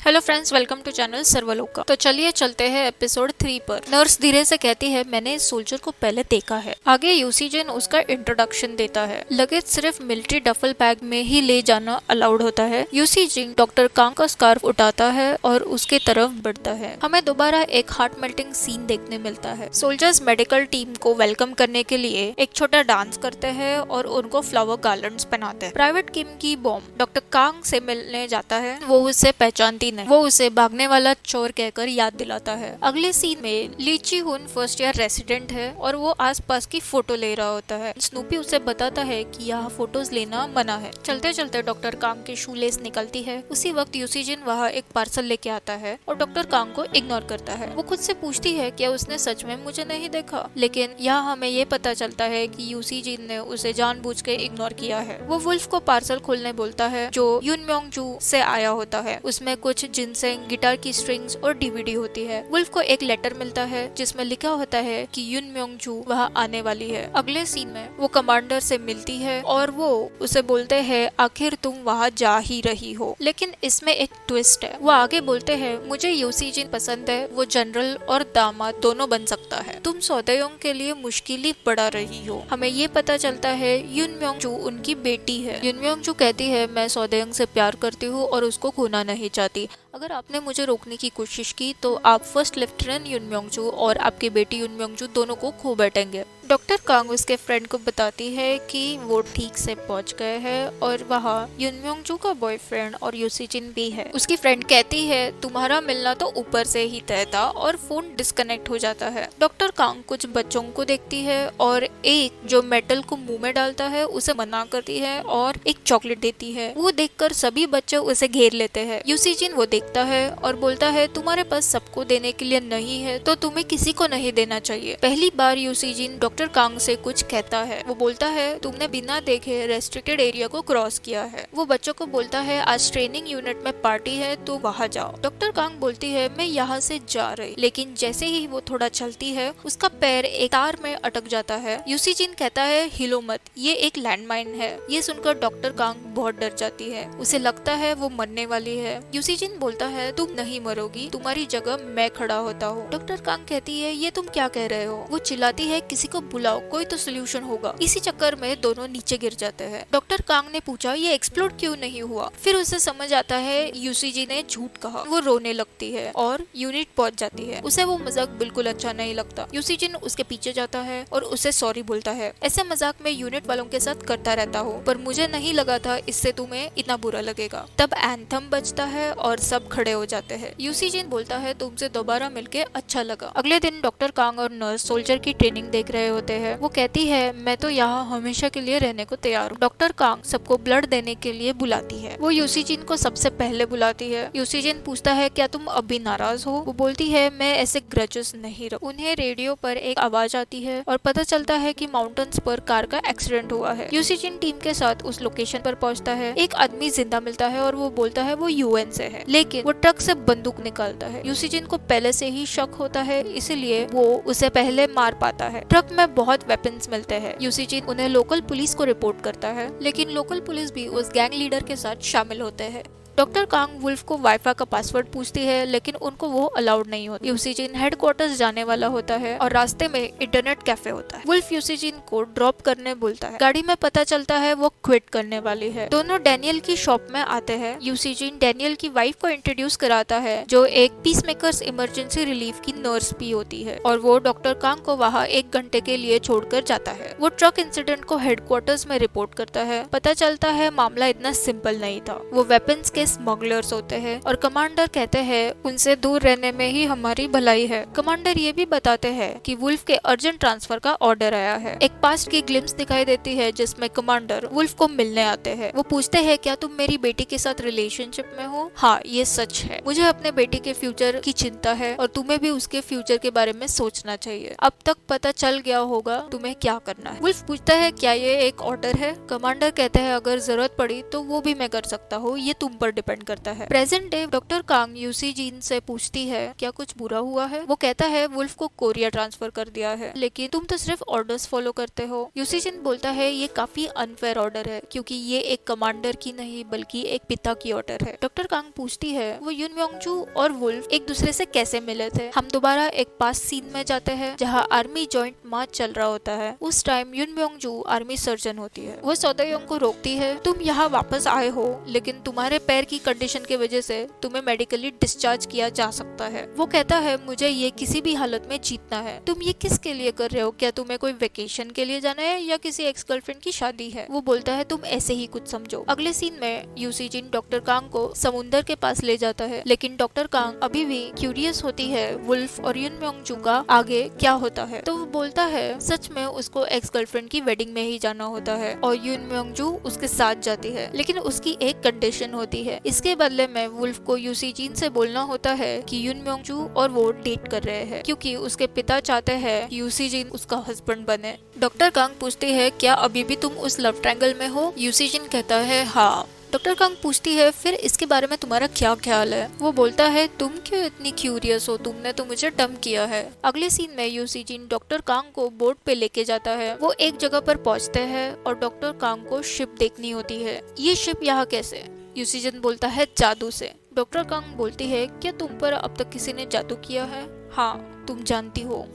Hello friends, welcome to channel Sarvaloka. तो चलिए चलते हैं एपिसोड 3 पर। नर्स धीरे से कहती है, मैंने इस सोल्जर को पहले देखा है। आगे यूसीजन उसका इंट्रोडक्शन देता है। लगेज सिर्फ मिलिट्री डफल बैग में ही ले जाना अलाउड होता है। यूसीजन डॉक्टर कांग का स्कार्फ उठाता है और उसके तरफ बढ़ता है। हमें दोबारा एक हार्ट मेल्टिंग सीन देखने मिलता है। सोल्जर्स मेडिकल टीम को वेलकम करने के लिए एक छोटा डांस करते हैं और उनको फ्लावर गार्लैंड्स पहनाते हैं। प्राइवेट किम की बॉम्ब डॉक्टर कांग से मिलने जाता है। वो उसे पहचानती नहीं। वो उसे भागने वाला चोर कहकर याद दिलाता है। अगले सीन में ली ची हुन फर्स्ट ईयर रेसिडेंट है और वो आसपास की फोटो ले रहा होता है। स्नूपी उसे बताता है कि यहाँ फोटोज लेना मना है। चलते चलते डॉक्टर कांग की शूलेस निकलती है। उसी वक्त यूसीजन वहाँ एक पार्सल लेके आता है और डॉक्टर कांग को इग्नोर करता है। वो खुद से पूछती है क्या उसने सच में मुझे नहीं देखा, लेकिन यहाँ हमें ये पता चलता है कि यूसीजन ने उसे जानबूझ के इग्नोर किया है। वो वुल्फ को पार्सल खोलने बोलता है जो युन म्योंग जू से आया होता है। उसमें कुछ जिनसे गिटार की स्ट्रिंग्स और डीवीडी होती है। वुल्फ को एक लेटर मिलता है जिसमें लिखा होता है कि युन म्योंग जू वहाँ आने वाली है। अगले सीन में वो कमांडर से मिलती है और वो उसे बोलते हैं आखिर तुम वहाँ जा ही रही हो। लेकिन इसमें एक ट्विस्ट है। वो आगे बोलते हैं मुझे यूसीजन पसंद है, वो जनरल और दामाद दोनों बन सकता है। तुम सौदेयों के लिए मुश्किल बढ़ा रही हो। हमें ये पता चलता है युन म्योंग जू उनकी बेटी है। युन म्योंग जू कहती है मैं सौदेयों से प्यार करती हूँ और उसको खोना नहीं चाहती। अगर आपने मुझे रोकने की कोशिश की तो आप फर्स्ट लेफ्टिनेंट युन म्योंग जू और आपकी बेटी युन म्योंग जू दोनों को खो बैठेंगे। डॉक्टर कांग उसके फ्रेंड को बताती है कि वो ठीक से पहुंच गए हैं और वहाँ युन म्योंग जू का बॉयफ्रेंड और यूसीजन भी है। उसकी फ्रेंड कहती है तुम्हारा मिलना तो ऊपर से ही तय था और फोन डिस्कनेक्ट हो जाता है। डॉक्टर कांग कुछ बच्चों को देखती है और एक जो मेटल को मुंह में डालता है उसे मना करती है और एक चॉकलेट देती है। वो देखकर सभी बच्चे उसे घेर लेते हैं। यूसीजन वो देखता है और बोलता है तुम्हारे पास सबको देने के लिए नहीं है तो तुम्हें किसी को नहीं देना चाहिए। पहली बार यूसीजन डॉक्टर कांग से कुछ कहता है। वो बोलता है तुमने बिना देखे रेस्ट्रिक्टेड एरिया को क्रॉस किया है। वो बच्चों को बोलता है आज ट्रेनिंग यूनिट में पार्टी है तो वहाँ जाओ। डॉक्टर कांग बोलती है मैं यहाँ से जा रही, लेकिन जैसे ही वो थोड़ा चलती है उसका पैर एक तार में अटक जाता है। यूसीजन कहता है हिलो मत, ये एक लैंडमाइन है। ये सुनकर डॉक्टर कांग बहुत डर जाती है। उसे लगता है वो मरने वाली है। यूसीजन बोलता है तुम नहीं मरोगी, तुम्हारी जगह मैं खड़ा होता हूँ। डॉक्टर कांग कहती है ये तुम क्या कह रहे हो। वो चिल्लाती है किसी को बुलाओ, कोई तो सोल्यूशन होगा। इसी चक्कर में दोनों नीचे गिर जाते हैं। डॉक्टर कांग ने पूछा ये एक्सप्लोड क्यों नहीं हुआ। फिर उसे समझ आता है यूसीजी ने झूठ कहा। वो रोने लगती है और यूनिट पहुंच जाती है। उसे वो मजाक बिल्कुल अच्छा नहीं लगता। यूसीजन उसके पीछे जाता है और उसे सॉरी बोलता है। ऐसे मजाक में यूनिट वालों के साथ करता रहता हूँ, पर मुझे नहीं लगा था इससे तुम्हें इतना बुरा लगेगा। तब एंथम बजता है और सब खड़े हो जाते हैं। यूसीजन बोलता है तुमसे दोबारा मिलके अच्छा लगा। अगले दिन डॉक्टर कांग और नर्स सोल्जर की ट्रेनिंग देख रहे होते हैं। वो कहती है मैं तो यहाँ हमेशा के लिए रहने को तैयार हूँ। डॉक्टर कांग सबको ब्लड देने के लिए बुलाती है। वो यूसीजन को सबसे पहले बुलाती है। यूसीजन पूछता है क्या तुम अभी नाराज हो। वो बोलती है मैं ऐसे ग्रजेस नहीं रखती। उन्हें रेडियो पर एक आवाज आती है और पता चलता है कि माउंटेन्स पर कार का एक्सीडेंट हुआ है। यूसीजन टीम के साथ उस लोकेशन पर पहुंचता है। एक आदमी जिंदा मिलता है और वो बोलता है वो यूएन से है, लेकिन वो ट्रक से बंदूक निकालता है। यूसीजन को पहले से ही शक होता है, इसलिए वो उसे पहले मार पाता है। ट्रक में बहुत वेपन्स मिलते हैं। यूसीजन उन्हें लोकल पुलिस को रिपोर्ट करता है, लेकिन लोकल पुलिस भी उस गैंग लीडर के साथ शामिल होते हैं। डॉक्टर कांग वुल्फ को वाईफाई का पासवर्ड पूछती है, लेकिन उनको वो अलाउड नहीं होता। यूसीजन हेडक्वार्टर्स जाने वाला होता है और रास्ते में इंटरनेट कैफे होता है। वुल्फ यूसीजन को ड्रॉप करने बोलता है। गाड़ी में पता चलता है वो क्विट करने वाली है। दोनों डैनियल की शॉप में आते हैं। यूसीजन डैनियल की वाइफ को इंट्रोड्यूस कराता है जो एक पीस मेकर्स इमरजेंसी रिलीफ की नर्स भी होती है, और वो डॉक्टर कांग को वहाँ 1 घंटे के लिए छोड़कर जाता है। वो ट्रक इंसिडेंट को हेडक्वार्टर्स में रिपोर्ट करता है। पता चलता है मामला इतना सिंपल नहीं था। वो वेपन्स के स्मगलर्स होते हैं और कमांडर कहते हैं उनसे दूर रहने में ही हमारी भलाई है। कमांडर ये भी बताते हैं कि वुल्फ के अर्जेंट ट्रांसफर का ऑर्डर आया है। एक पास्ट की ग्लिम्स दिखाई देती है जिसमें कमांडर वुल्फ को मिलने आते हैं। वो पूछते हैं क्या तुम मेरी बेटी के साथ रिलेशनशिप में हो। हाँ ये सच है। मुझे अपने बेटी के फ्यूचर की चिंता है और तुम्हें भी उसके फ्यूचर के बारे में सोचना चाहिए। अब तक पता चल गया होगा तुम्हें क्या करना है। वुल्फ पूछता है क्या ये एक ऑर्डर है। कमांडर कहते हैं अगर जरूरत पड़ी तो वो भी मैं कर सकता हूँ, ये तुम पर पर डिपेंड करता है। प्रेजेंट डे डॉक्टर कांग यूसी जिन से पूछती है क्या कुछ बुरा हुआ है। वो कहता है वुल्फ को कोरिया ट्रांसफर कर दिया है, लेकिन तुम तो सिर्फ ऑर्डर्स फॉलो करते हो। यूसी जिन बोलता है ये काफी अनफेयर ऑर्डर है, क्योंकि ये एक कमांडर की नहीं बल्कि एक पिता की ऑर्डर है। डॉक्टर कांग पूछती है वो युन म्योंगजू और वुल्फ एक दूसरे से कैसे मिले थे। हम दोबारा एक पास्ट सीन में जाते हैं जहाँ आर्मी जॉइंट मार्च चल रहा होता है। उस टाइम युन म्योंगजू आर्मी सर्जन होती है। वो सौदयोंग को रोकती है, तुम यहाँ वापस आए हो लेकिन तुम्हारे पैर की कंडीशन की वजह से तुम्हें मेडिकली डिस्चार्ज किया जा सकता है। वो कहता है मुझे ये किसी भी हालत में जीतना है। तुम ये किसके लिए कर रहे हो? क्या तुम्हें कोई वेकेशन के लिए जाना है या किसी एक्स गर्लफ्रेंड की शादी है? वो बोलता है तुम ऐसे ही कुछ समझो। अगले सीन में यूसी जिन डॉक्टर कांग को समुंदर के पास ले जाता है, लेकिन डॉक्टर कांग अभी भी क्यूरियस होती है वुल्फ और युन म्योंगजू का आगे क्या होता है। तो वो बोलता है सच में उसको एक्स गर्लफ्रेंड की वेडिंग में ही जाना होता है और युन म्योंगजू उसके साथ जाती है, लेकिन उसकी एक कंडीशन होती है। इसके बदले में वुल्फ को यूसी जिन से बोलना होता है कि युन म्योंगजू और वो डेट कर रहे हैं, क्योंकि उसके पिता चाहते हैं यूसी जिन उसका हस्बैंड बने। डॉक्टर कांग पूछती है क्या अभी भी तुम उस लव ट्रायंगल में हो? यूसी जिन कहता है हाँ। डॉक्टर कांग पूछती है फिर इसके बारे में तुम्हारा क्या ख्याल है? वो बोलता है तुम क्यों इतनी क्यूरियस हो, तुमने तो मुझे डम किया है। अगले सीन में यूसी जिन डॉक्टर कांग को बोट पे लेके जाता है। वो एक जगह पर पहुंचते हैं और डॉक्टर कांग को शिप देखनी होती है। ये शिप यहाँ कैसे? यूसी जिन बोलता है जादू से। डॉक्टर कांग बोलती है क्या तुम पर अब तक किसी ने जादू किया है? हाँ, तुम जानती हो।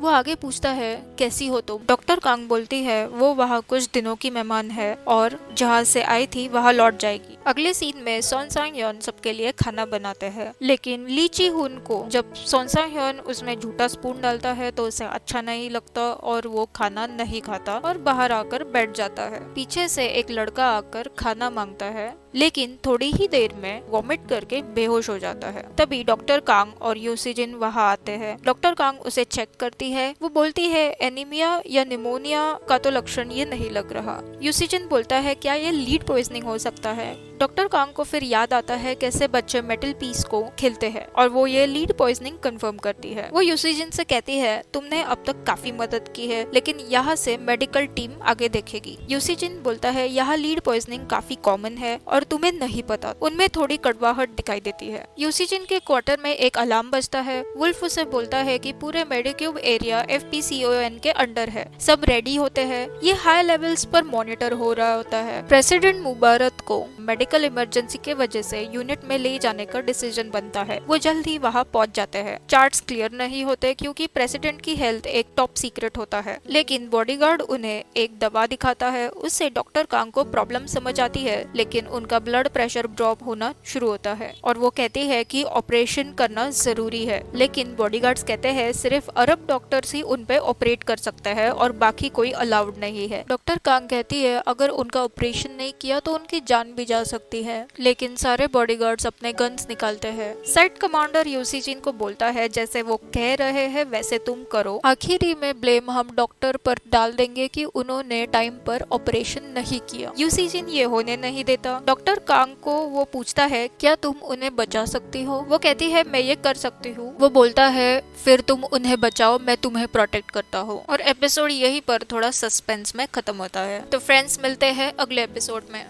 वो आगे पूछता है कैसी हो तुम? डॉक्टर कांग बोलती है वो वहाँ कुछ दिनों की मेहमान है और जहाँ से आई थी वहाँ लौट जाएगी। अगले सीन में सोन सांग योन सबके लिए खाना बनाते हैं, लेकिन ली ची हुन को जब सोन सांग योन उसमें झूठा स्पून डालता है तो उसे अच्छा नहीं लगता और वो खाना नहीं खाता और बाहर आकर बैठ जाता है। पीछे से एक लड़का आकर खाना मांगता है, लेकिन थोड़ी ही देर में वॉमिट करके बेहोश हो जाता है। तभी डॉक्टर कांग और यूसी जिन वहाँ आते हैं। डॉक्टर कांग उसे चेक करती है। वो बोलती है एनीमिया या निमोनिया का तो लक्षण ये नहीं लग रहा। यूसी जिन बोलता है क्या ये लीड पॉइजनिंग हो सकता है? डॉक्टर कांग को फिर याद आता है कैसे बच्चे मेटल पीस को खेलते हैं और वो ये लीड पॉइजनिंग कंफर्म करती है। वो यूसी जिन से कहती है तुमने अब तक काफी मदद की है, लेकिन यहाँ से मेडिकल टीम आगे देखेगी। यूसी जिन बोलता है यहाँ लीड पॉइजनिंग काफी कॉमन है और तुम्हें नहीं पता। उनमें थोड़ी कड़वाहट दिखाई देती है। यूसी जिन के क्वार्टर में एक अलार्म बजता है। वुल्फ उसे बोलता है कि पूरे मेडिक्यूब एरिया FPCON के अंडर है, सब रेडी होते हैं। ये हाई लेवल्स पर मॉनिटर हो रहा होता है। प्रेसिडेंट मुबारक को मेडिकल इमरजेंसी के वजह से यूनिट में ले जाने का डिसीजन बनता है। वो जल्द ही वहाँ पहुँच जाते हैं। चार्ट्स क्लियर नहीं होते क्योंकि प्रेसिडेंट की हेल्थ एक टॉप सीक्रेट होता है, लेकिन बॉडीगार्ड उन्हें एक दवा दिखाता है। उससे डॉक्टर कांग को प्रॉब्लम समझ आती है, लेकिन उनका ब्लड प्रेशर ड्रॉप होना शुरू होता है और वो कहती है कि ऑपरेशन करना जरूरी है, लेकिन बॉडीगार्ड्स कहते हैं सिर्फ अरब डॉक्टर्स ही उन पे ऑपरेट कर सकते हैं और बाकी कोई अलाउड नहीं है। डॉक्टर कांग कहती है अगर उनका ऑपरेशन नहीं किया तो उनकी जान भी जा सकती है, लेकिन सारे बॉडीगार्ड्स अपने गन्स निकालते हैं। साइट कमांडर यूसी जिन को बोलता है जैसे वो कह रहे हैं वैसे तुम करो। आखिरी में ब्लेम हम डॉक्टर पर डाल देंगे कि उन्होंने टाइम पर ऑपरेशन नहीं किया। यूसी जिन ये होने नहीं देता। डॉक्टर कांग को वो पूछता है क्या तुम उन्हें बचा सकती हो? वो कहती है मैं ये कर सकती हूँ। वो बोलता है फिर तुम उन्हें बचाओ, मैं तुम्हें प्रोटेक्ट करता हूँ। और एपिसोड यहीं पर थोड़ा सस्पेंस में खत्म होता है। तो फ्रेंड्स मिलते हैं अगले एपिसोड में।